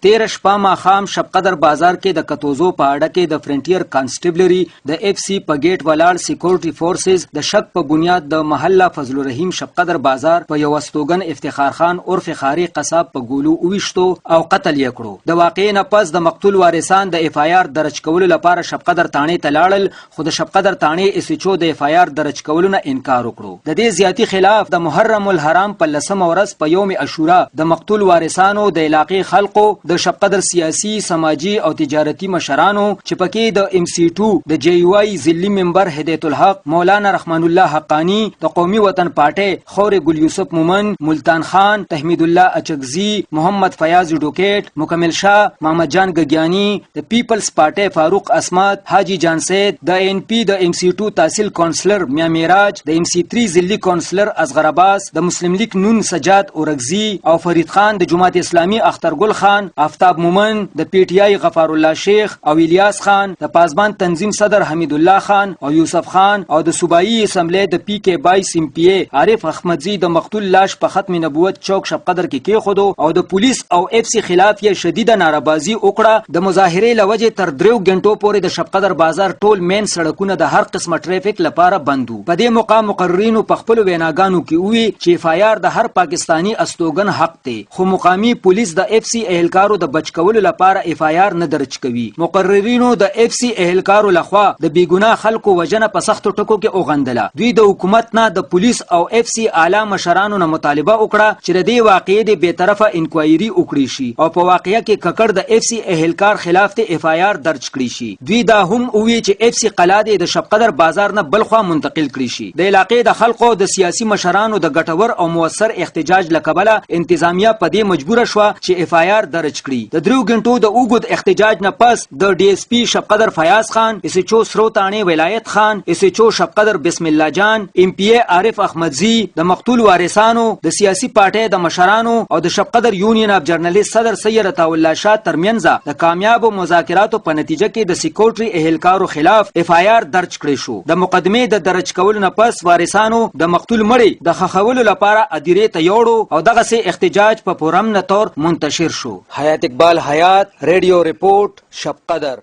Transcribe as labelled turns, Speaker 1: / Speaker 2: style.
Speaker 1: 13 شپه ماښام شب قدر بازار کې د کتوزو په اړه کې د فرنټیر کانسټیبلری د اف سی په گیټ ولاړ سکیورټي فورسز د شک په بنیاد د محله فضل الرحیم شب قدر بازار په یو استوګن افتخار خان عرف خاري قصاب په ګولو اوښتو او قتل یې کړو. د واقعې نه پس د مقتول وارثان د اف آی آر درج کولو لپاره شب قدر تانې ته لاړل، خو د شب قدر تانې اس ایچ او د اف آی آر درج کولو نه انکار وکړو. د دې زیاتی خلاف د محرم الحرام په 10 ورځ په یوم عاشورا د مقتول وارثانو د علاقې خلکو د شب قدر سیاسي سماجی او تجارتی مشرانو چې پکې د ام سی 2 د جی یو آی ذلی ممبر هدایت الحق مولانا رحمان الله حقانی د قومي وطن پارټي خور ګل یوسف مومن ملتان خان تحمید الله اچکزی محمد فیاض ډوکیټ مکمل شاه محمد جان گگیانی د پیپلز پارټي فاروق اسمت حاجی جان سید د ان پی د ام سی 2 تحصیل کونسلر میا میراج د ام سی 3 ذلی کونسلر اصغر عباس د مسلم لیگ نون سجاد اورغزی او فرید خان د جماعت اسلامی اخترګل خان آفتاب مومن د پی ټی آی غفار الله شیخ او الیاس خان د پاسبان تنظیم صدر حمید الله خان او یوسف خان او د صوبایي اسمبلی د پی کې 22 ام پی ای عارف احمدزی د مقتول لاش په ختم نبوت چوک شب قدر کې کېښودو او د پولیس او اف سی خلاف یې شدیده ناربازي وکړه. د مظاهرې لوجه تر 3 غنټو پورې د شب قدر بازار ټول مین سړکونه د هر قسمه ټریفیک لپاره بند وو. په دې موقع مقررینو په خپل ویناګانو کې وی چې اف آی آر د هر پاکستانی استوګن حق دی، خو مقامی پولیس د اف سی اهلکارو د بچ کولو لپاره اف آی آر نه درج کوي. مقررینو د اف سی اهلکارو لخوا د بیګناه خلکو وجنه په سختو ټکو کې اوغندله. دوی د حکومت نه د پولیس او اف سی اعلی مشرانو نه مطالبه وکړه چې د دې واقعې د بیطرفه انکوایري وکړي شي او په واقعیا کې ککړ د اف سی اهلکار خلاف ته اف آی آر درج کړي شي. دوی دا هم وی چې اف سی قلاده د شب قدر بازار نه بلخوا منتقل کړي شي. د علاقې د خلکو د سیاسي مشرانو د ګټور او موثر احتجاج لکبله انتظامیه په دې مجبوره شو چې اف آی آر درج کړي. د 3 غنټو د اوګد احتجاج نه پس د ډی اس پی شب قدر فیاض خان، اس ایچ او سروتانی ولایت خان، اس ایچ او شب قدر بسم الله جان، ام پی ای عارف احمدزی د مقتول وارثانو د سیاسي پارټي د مشرانو او د شب قدر یونین اف جرنالیست صدر سید عطا الله شاه ترمنځ د کامیابو مذاکراتو په نتیجه کې د سکیورټي اهلکارو خلاف اف آی آر درج کړی شو. د مقدمې د درج کولو نه پس وارثانو د مقتول مړي د خخولو لپاره ادیره ته یوړو او دغه سي احتجاج په پرامن تور منتشر شو. حیات اقبال حیات ریډیو رپورٹ شب قدر.